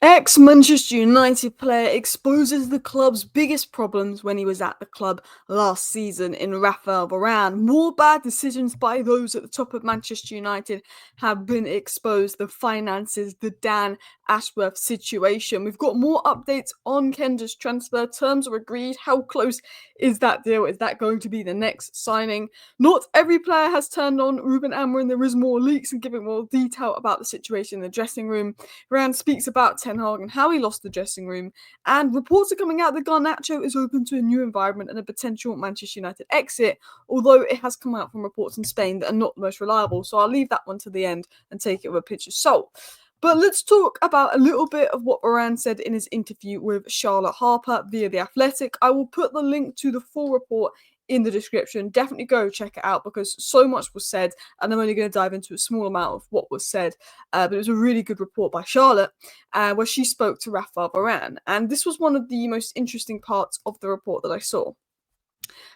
Ex-Manchester United player exposes the club's biggest problems when he was at the club last season in Raphael Varane. More bad decisions by those at the top of Manchester United have been exposed. The finances, the Dan Ashworth situation. We've got more updates on Quenda's transfer. Terms are agreed. How close is that deal? Is that going to be the next signing? Not every player has turned on Ruben Amorim. There is more leaks and giving more detail about the situation in the dressing room. Rand speaks about Ten Hag and how he lost the dressing room, and reports are coming out that Garnacho is open to a new environment and a potential Manchester United exit, although it has come out from reports in Spain that are not the most reliable, so I'll leave that one to the end and take it with a pinch of salt. But let's talk about a little bit of what Varane said in his interview with Charlotte Harper via The Athletic. I will put the link to the full report in the description. Definitely go check it out because so much was said, and I'm only going to dive into a small amount of what was said. But it was a really good report by Charlotte where she spoke to Raphael Varane, and this was one of the most interesting parts of the report that I saw.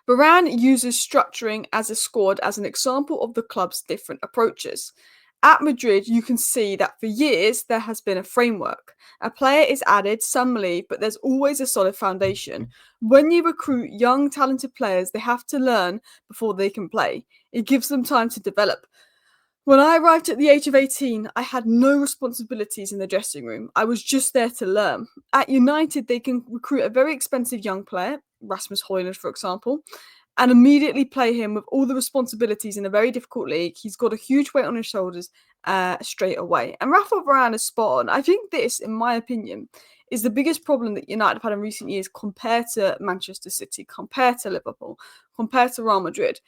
Varane uses structuring as a squad as an example of the club's different approaches. At Madrid, you can see that for years there has been a framework. A player is added, some leave, but there's always a solid foundation. When you recruit young, talented players, they have to learn before they can play. It gives them time to develop. When I arrived at the age of 18, I had no responsibilities in the dressing room. I was just there to learn. At United, they can recruit a very expensive young player, Rasmus Højlund, for example, and immediately play him with all the responsibilities in a very difficult league. He's got a huge weight on his shoulders straight away. And Rafa Varane is spot on. I think this, in my opinion, is the biggest problem that United have had in recent years compared to Manchester City, compared to Liverpool, compared to Real Madrid.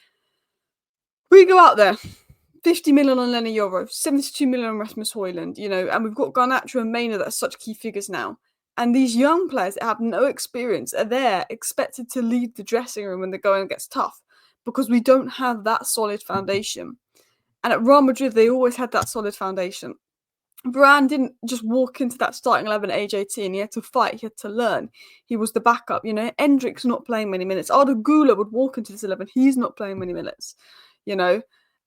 We go out there, 50 million on Lenny Euro, 72 million on Rasmus Højlund, and we've got Garnacho and Maynard that are such key figures now. And these young players that have no experience are there expected to lead the dressing room when the going gets tough because we don't have that solid foundation. And at Real Madrid, they always had that solid foundation. Varane didn't just walk into that starting 11 at age 18. He had to fight. He had to learn. He was the backup. Endrick's not playing many minutes. Arda Güler would walk into this 11. He's not playing many minutes. And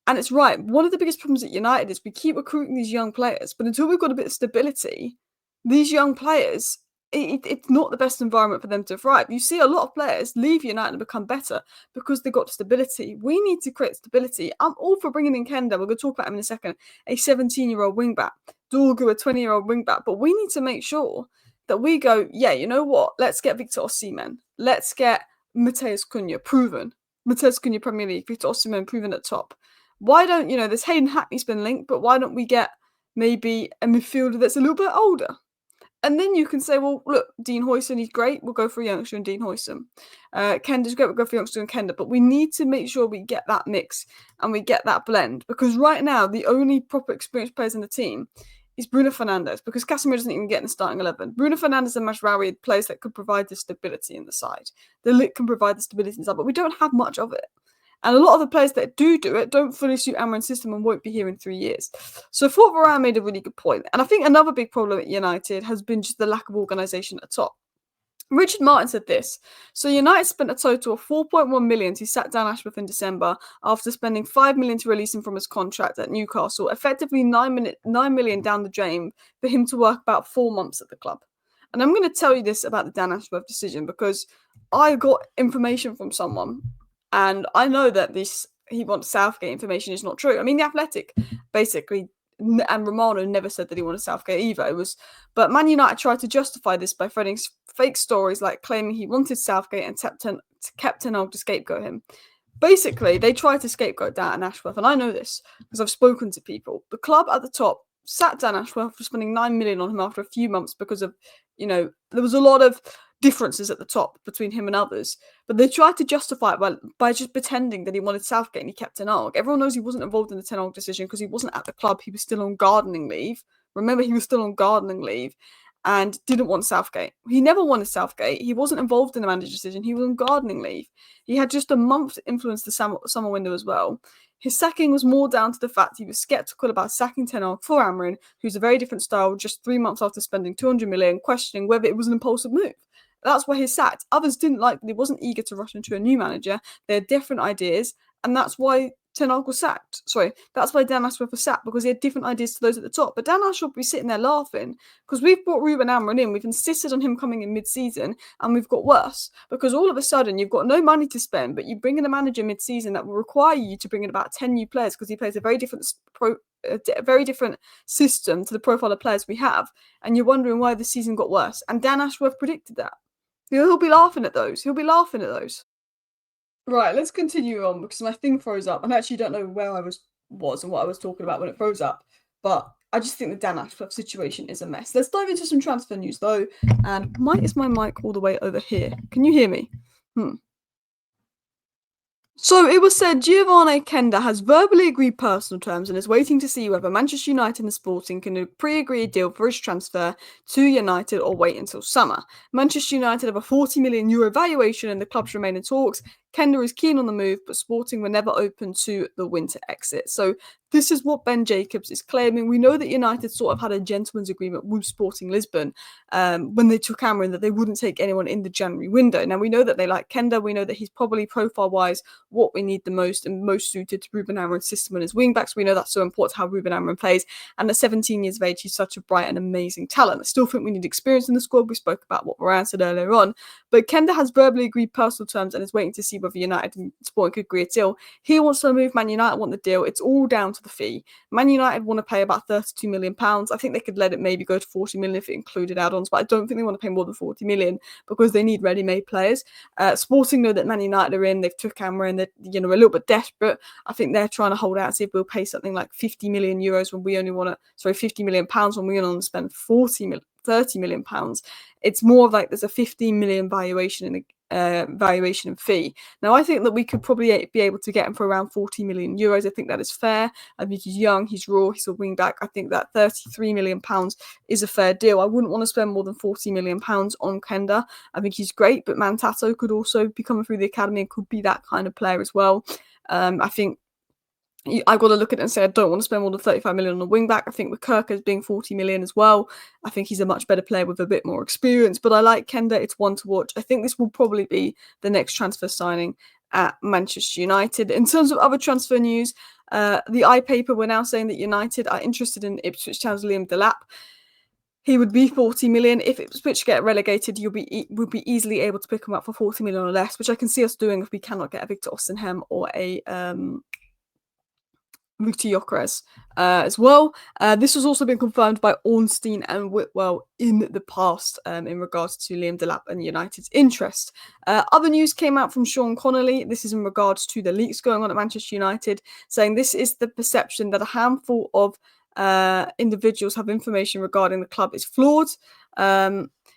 it's right. One of the biggest problems at United is we keep recruiting these young players, but until we've got a bit of stability, these young players, it's not the best environment for them to thrive. You see a lot of players leave United and become better because they got stability. We need to create stability. I'm all for bringing in Quenda. We're going to talk about him in a second. A 17-year-old wingback. Dorgu, a 20-year-old wingback. But we need to make sure that we go, yeah, you know what? Let's get Victor Osimhen. Let's get Matheus Cunha, proven. Matheus Cunha, Premier League. Victor Osimhen, proven at top. Why don't, there's Hayden Hackney's been linked, but why don't we get maybe a midfielder that's a little bit older? And then you can say, well, look, Dean Huijsen, he's great. We'll go for a youngster and Dean Huijsen. Kenda's great. We'll go for a youngster and Quenda. But we need to make sure we get that mix and we get that blend. Because right now, the only proper experienced players in the team is Bruno Fernandes. Because Casemiro doesn't even get in the starting 11. Bruno Fernandes and Masraoui are players that could provide the stability in the side. The Lit can provide the stability in the side. But we don't have much of it. And a lot of the players that do it don't fully suit Amorim's system and won't be here in 3 years. So I thought Varane made a really good point. And I think another big problem at United has been just the lack of organisation at the top. Richard Martin said this. So United spent a total of 4.1 million to sack Dan Ashworth in December after spending 5 million to release him from his contract at Newcastle, effectively 9 million down the drain for him to work about 4 months at the club. And I'm going to tell you this about the Dan Ashworth decision because I got information from someone and I know that he wants Southgate information is not true. I mean, The Athletic basically, and Romano never said that he wanted Southgate either. But Man United tried to justify this by threading fake stories like claiming he wanted Southgate and kept Ten Hag to scapegoat him. Basically, they tried to scapegoat Dan Ashworth, and I know this because I've spoken to people. The club at the top sacked Dan Ashworth for spending 9 million on him after a few months because of, there was a lot of differences at the top between him and others, but they tried to justify it by just pretending that he wanted Southgate and he kept Ten Hag. Everyone knows he wasn't involved in the Ten Hag decision because he wasn't at the club. He was still on gardening leave. Remember, he was still on gardening leave and didn't want Southgate. He never wanted Southgate. He wasn't involved in the manager decision. He was on gardening leave. He had just a month to influence the summer window as well. His sacking was more down to the fact he was sceptical about sacking Ten Hag for Amorim, who's a very different style, just 3 months after spending 200 million, questioning whether it was an impulsive move. That's why he's sacked. Others didn't like that he wasn't eager to rush into a new manager. They had different ideas, and that's why Ten Hag was sacked. Sorry, that's why Dan Ashworth was sacked, because he had different ideas to those at the top. But Dan Ashworth will be sitting there laughing because we've brought Ruben Amorim in. We've insisted on him coming in mid-season, and we've got worse because all of a sudden you've got no money to spend, but you bring in a manager mid-season that will require you to bring in about 10 new players because he plays a very different a very different system to the profile of players we have, and you're wondering why the season got worse. And Dan Ashworth predicted that. He'll be laughing at those. He'll be laughing at those. Right, let's continue on because my thing froze up. I actually don't know where I was and what I was talking about when it froze up. But I just think the Dan Ashworth situation is a mess. Let's dive into some transfer news though. And why is my mic all the way over here? Can you hear me? So it was said Giovanni Quenda has verbally agreed personal terms and is waiting to see whether Manchester United and Sporting can pre-agree a deal for his transfer to United or wait until summer. Manchester United have a €40 million valuation and the clubs remain in talks. Quenda is keen on the move, but Sporting were never open to the winter exit. So this is what Ben Jacobs is claiming. We know that United sort of had a gentleman's agreement with Sporting Lisbon when they took Amorim, that they wouldn't take anyone in the January window. Now we know that they like Quenda. We know that he's probably profile-wise what we need the most and most suited to Ruben Amorim's system and his wing-backs. We know that's so important how Ruben Amorim plays. And at 17 years of age, he's such a bright and amazing talent. I still think we need experience in the squad. We spoke about what Varane said earlier on. But Quenda has verbally agreed personal terms and is waiting to see whether United and Sporting could agree a deal. He wants to move. Man United want the deal. It's all down to the fee. Man United want to pay about £32 million. I think they could let it maybe go to 40 million if it included add-ons, but I don't think they want to pay more than 40 million because they need ready-made players. Sporting know that Man United are in. They've took Amorim. They're a little bit desperate. I think they're trying to hold out and see if we'll pay something like €50 million when we only want to, £50 million when we only want to spend £30 million. It's more of like there's a 15 million valuation in valuation and fee. Now I think that we could probably be able to get him for around €40 million. I think that is fair. I think he's young, he's raw, he's a wing back. I think that £33 million is a fair deal. I wouldn't want to spend more than £40 million on Quenda. I think he's great, but Man Utd could also be coming through the academy and could be that kind of player as well. I think I've got to look at it and say I don't want to spend more than 35 million on a wing back. I think with Kirk as being 40 million as well, I think he's a much better player with a bit more experience. But I like Quenda. It's one to watch. I think this will probably be the next transfer signing at Manchester United. In terms of other transfer news, the iPaper were now saying that United are interested in Ipswich Town's Liam Delap. He would be 40 million. If Ipswich get relegated, we'll be easily able to pick him up for 40 million or less, which I can see us doing if we cannot get a Victor Osimhen or a Victor Gyökeres as well. This has also been confirmed by Ornstein and Whitwell in the past in regards to Liam Delap and United's interest. Other news came out from Sean Connolly. This is in regards to the leaks going on at Manchester United, saying this is the perception that a handful of individuals have information regarding the club is flawed.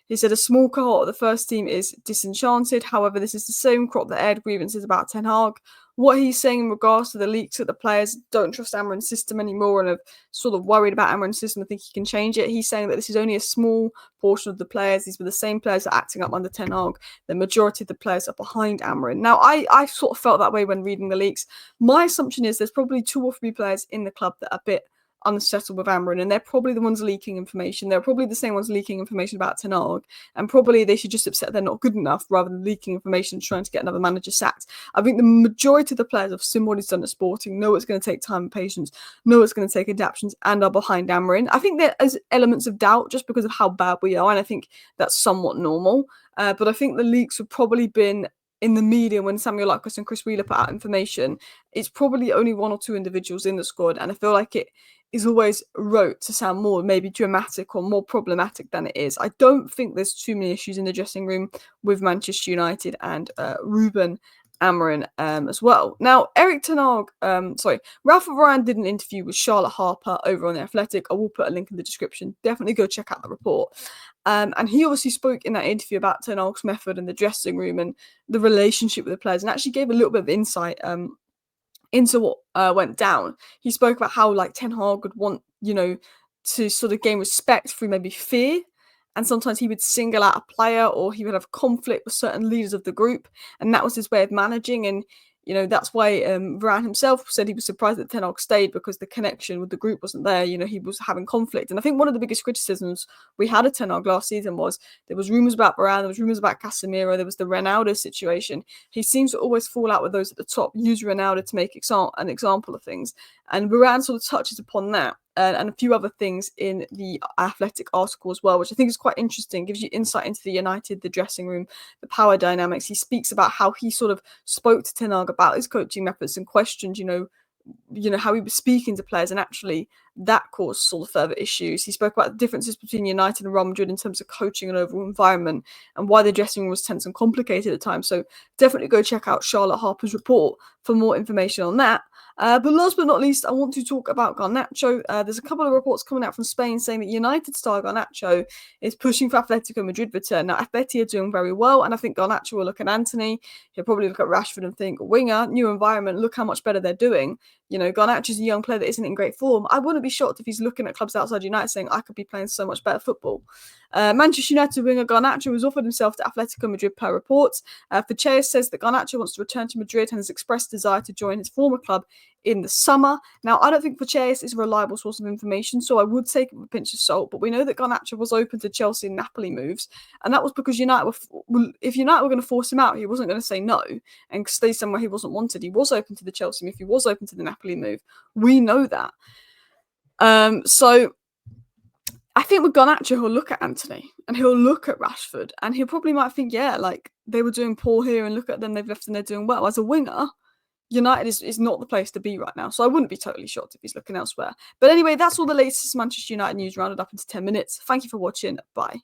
He said a small cohort of the first team is disenchanted. However, this is the same crop that aired grievances about Ten Hag. What he's saying in regards to the leaks that the players don't trust Amorim's system anymore and are sort of worried about Amorim's system and think he can change it. He's saying that this is only a small portion of the players. These were the same players that are acting up under Ten Hag. The majority of the players are behind Amorim. Now, I sort of felt that way when reading the leaks. My assumption is there's probably 2 or 3 players in the club that are a bit unsettled with Amorim, and they're probably the ones leaking information. They're probably the same ones leaking information about Ten Hag, and probably they should just accept they're not good enough rather than leaking information trying to get another manager sacked. I think the majority of the players have seen what he's done at Sporting, know it's going to take time and patience, know it's going to take adaptations, and are behind Amorim. I think there is elements of doubt just because of how bad we are, and I think that's somewhat normal. But I think the leaks have probably been in the media when Samuel Lucas and Chris Wheeler put out information. It's probably only 1 or 2 individuals in the squad, and I feel like it is always wrote to sound more maybe dramatic or more problematic than it is. I don't think there's too many issues in the dressing room with Manchester United and Ruben Amorim as well. Now, Ralph Varane did an interview with Charlotte Harper over on The Athletic. I will put a link in the description. Definitely go check out the report. And he obviously spoke in that interview about Ten Hag's method and the dressing room and the relationship with the players, and actually gave a little bit of insight into what went down. He spoke about how like Ten Hag would want, to sort of gain respect through maybe fear. And sometimes he would single out a player or he would have conflict with certain leaders of the group. And that was his way of managing. And That's why Varane himself said he was surprised that Ten Hag stayed, because the connection with the group wasn't there. He was having conflict. And I think one of the biggest criticisms we had of Ten Hag last season was there was rumours about Varane, there was rumours about Casemiro, there was the Ronaldo situation. He seems to always fall out with those at the top, use Ronaldo to make an example of things. And Varane sort of touches upon that. And a few other things in the Athletic article as well, which I think is quite interesting, gives you insight into the United, the dressing room, the power dynamics. He speaks about how he sort of spoke to Ten Hag about his coaching methods and questioned, how he was speaking to players, and actually that caused sort of further issues. He spoke about the differences between United and Real Madrid in terms of coaching and overall environment, and why the dressing room was tense and complicated at times. So definitely go check out Charlotte Harper's report for more information on that. But last but not least, I want to talk about Garnacho. There's a couple of reports coming out from Spain saying that United star Garnacho is pushing for Atletico Madrid return. Now, Atleti are doing very well, and I think Garnacho will look at Antony. He'll probably look at Rashford and think, winger, new environment, look how much better they're doing. Garnacho's a young player that isn't in great form. I wouldn't be shocked if he's looking at clubs outside United saying, I could be playing so much better football. Manchester United winger Garnacho has offered himself to Atletico Madrid per reports. Fichaeus says that Garnacho wants to return to Madrid and has expressed desire to join his former club in the summer. Now, I don't think Fichaeus is a reliable source of information, so I would take it with a pinch of salt, but we know that Garnacho was open to Chelsea and Napoli moves, and that was because if United were going to force him out, he wasn't going to say no and stay somewhere he wasn't wanted. He was open to the Chelsea move, he was open to the Napoli move. We know that. So I think with Garnacho, he'll look at Antony and he'll look at Rashford, and he'll probably might think, yeah, like they were doing poor here, and look at them, they've left and they're doing well. As a winger, United is not the place to be right now, so I wouldn't be totally shocked if he's looking elsewhere. But anyway, that's all the latest Manchester United news rounded up into 10 minutes. Thank you for watching. Bye.